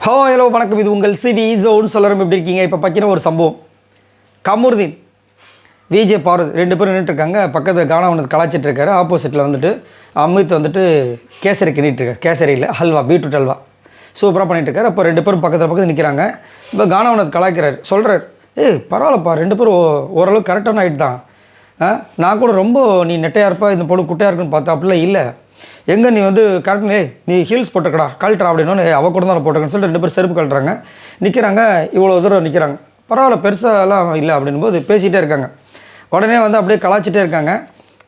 Hello வணக்கம். இது உங்கள் சிவி ஜோன் சொல்லரும். எப்படி இருக்கீங்க? இப்போ பார்த்தீங்கன்னா ஒரு சம்பவம். கமருதீன் விஜே பார்வதி 2 பேரும் நின்றுட்டுருக்காங்க. பக்கத்தில் கானா வந்து கலாச்சிட்டு இருக்காரு. ஆப்போசிட்டில் வந்துட்டு அமித் வந்துட்டு கேசரி கிண்டிகிட்ருக்காரு. கேசரி இல்லை, ஹல்வா, பீட்ரூட் ஹல்வா சூப்பராக பண்ணிகிட்ருக்காரு. அப்போ 2 பேரும் பக்கத்தில் நிற்கிறாங்க. இப்போ கானாவனது கலாய்க்கிறார். சொல்கிறார், பரவாயில்லப்பா, 2 பேரும் ஓரளவுக்கு கரெக்டான ஹைட் தான். நான் கூட ரொம்ப நீ நெட்டையாக இருப்பா, இந்த பொண்ணு குட்டையாக இருக்குன்னு பார்த்தா அப்படிலாம் இல்லை. எங்கே நீ வந்து கரெக்ட், நீ ஹீல்ஸ் போட்டுக்கடா, கழட்டுறா அப்படின்னு அவள் கூட தான் போட்டுக்கன்னு சொல்லிட்டு 2 பேரும் செருப்பு கழட்டுறாங்க. நிற்கிறாங்க, இவ்வளோ தூரம் நிற்கிறாங்க. பரவாயில்ல, பெருசாலாம் இல்லை அப்படின்னும் போது பேசிகிட்டே இருக்காங்க. உடனே வந்து அப்படியே கலாய்ச்சிட்டே இருக்காங்க.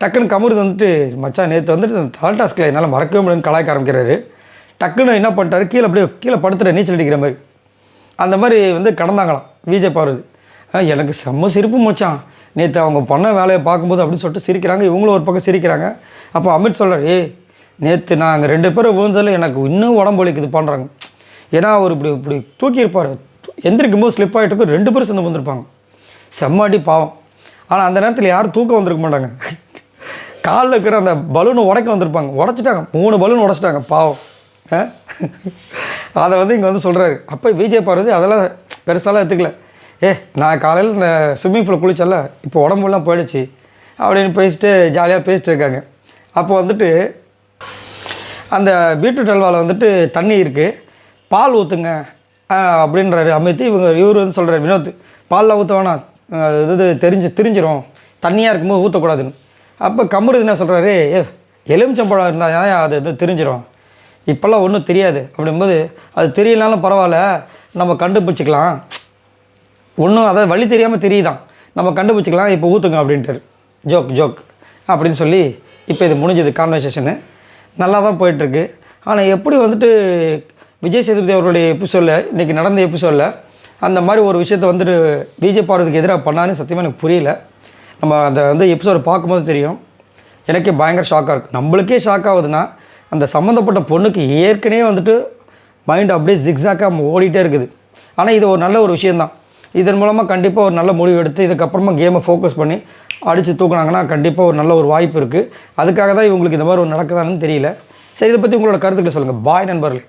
டக்குன்னு கமருது வந்துட்டு, மச்சான் நேற்று வந்துட்டு தால் டாஸ்கில் என்னால் மறக்கவே முடியும்னு கலாய்க்க ஆரம்பிக்கிறாரு. டக்குன்னு என்ன பண்ணிட்டாரு, கீழே படுத்துகிற நீச்சல் அடிக்கிற மாதிரி அந்த மாதிரி வந்து கடந்தாங்களாம் விஜே பார்வதி. எனக்கு செம்ம சிரிப்பு மச்சான், நேற்று அவங்க பண்ண வேலையை பார்க்கும்போது அப்படின்னு சொல்லிட்டு சிரிக்கிறாங்க. இவங்களும் ஒரு பக்கம் சிரிக்கிறாங்க. அப்போ அமித் சொல்கிறார், நேற்று நாங்கள் 2 பேரும் விழுந்தாலும் எனக்கு இன்னும் உடம்பு வலிக்குது பண்ணுறாங்க. ஏன்னா அவர் இப்படி தூக்கியிருப்பார், எந்திரிக்கும் போது ஸ்லிப் ஆகிட்டு 2 பேரும் சேர்ந்து வந்திருப்பாங்க. செம்மாடி பாவம். ஆனால் அந்த நேரத்தில் யாரும் தூக்கம் வந்திருக்க மாட்டாங்க. காலில் இருக்கிற அந்த பலூனை உடைக்க வந்திருப்பாங்க. உடச்சிட்டாங்க, 3 பலூன் உடச்சிட்டாங்க பாவம். அதை வந்து இங்கே வந்து சொல்கிறாரு. அப்போ விஜே பார்வதி அதெல்லாம் பெருசாலாம் எடுத்துக்கல. நான் காலையில் இந்த ஸ்விம்மிங் பூலில் குளிச்சல, இப்போ உடம்புலாம் போயிடுச்சு அப்படின்னு பேசிட்டு ஜாலியாக பேசிட்டு இருக்காங்க. அப்போ வந்துட்டு அந்த பீட்ரூட் ஹல்வாவில் வந்துட்டு தண்ணி இருக்குது, பால் ஊற்றுங்க அப்படின்றாரு அமித். இவர் வந்து சொல்கிறார், வினோத், பால்லாம் ஊற்ற வேணாம், இது திரிஞ்சிரும், தண்ணியாக இருக்கும்போது ஊற்றக்கூடாதுன்னு. அப்போ கமருது என்ன சொல்கிறாரு, எலுமிச்சம்பழம் இருந்தால் அது திரிஞ்சிரும், இப்போல்லாம் ஒன்றும் தெரியாது அப்படிங்கும்போது, அது தெரியலனாலும் பரவாயில்ல, நம்ம கண்டுபிடிச்சிக்கலாம், ஒன்றும் அதாவது வழி தெரியாமல் தெரியுதான், நம்ம கண்டுபிடிச்சிக்கலாம், இப்போ ஊற்றுங்க அப்படின்ட்டார். ஜோக் அப்படின்னு சொல்லி இப்போ இது முடிஞ்சது. கான்வர்சேஷனு நல்லா தான் போயிட்டுருக்கு. ஆனால் எப்படி வந்துட்டு விஜய் சேதுபதி அவருடைய எபிசோடில், இன்றைக்கி நடந்த எபிசோடில் அந்த மாதிரி ஒரு விஷயத்தை வந்துட்டு விஜய் பார்வதிக்கு எதிராக பண்ணான்னு சத்தியமாக எனக்கு புரியல. நம்ம அந்த வந்து எபிசோடை பார்க்கும்போது தெரியும். எனக்கே பயங்கர ஷாக்காக இருக்குது. நம்மளுக்கே ஷாக் ஆகுதுன்னா, அந்த சம்மந்தப்பட்ட பொண்ணுக்கு ஏற்கனவே வந்துட்டு மைண்ட் அப்படியே ஜிக்ஸாக்காக ஓடிட்டே இருக்குது. ஆனால் இது ஒரு நல்ல ஒரு விஷயந்தான். இதன் மூலமாக கண்டிப்பாக ஒரு நல்ல முடிவு எடுத்து இதுக்கப்புறமா கேமை ஃபோக்கஸ் பண்ணி அடித்து தூக்குனாங்கன்னா கண்டிப்பாக ஒரு நல்ல ஒரு வாய்ப்பு இருக்குது. அதுக்காக தான் இவங்களுக்கு இந்த மாதிரி ஒரு நடக்குதான்னு தெரியல. சரி, இதை பற்றி உங்களோட கருத்துக்களை சொல்லுங்கள். பாய் நண்பர்களே.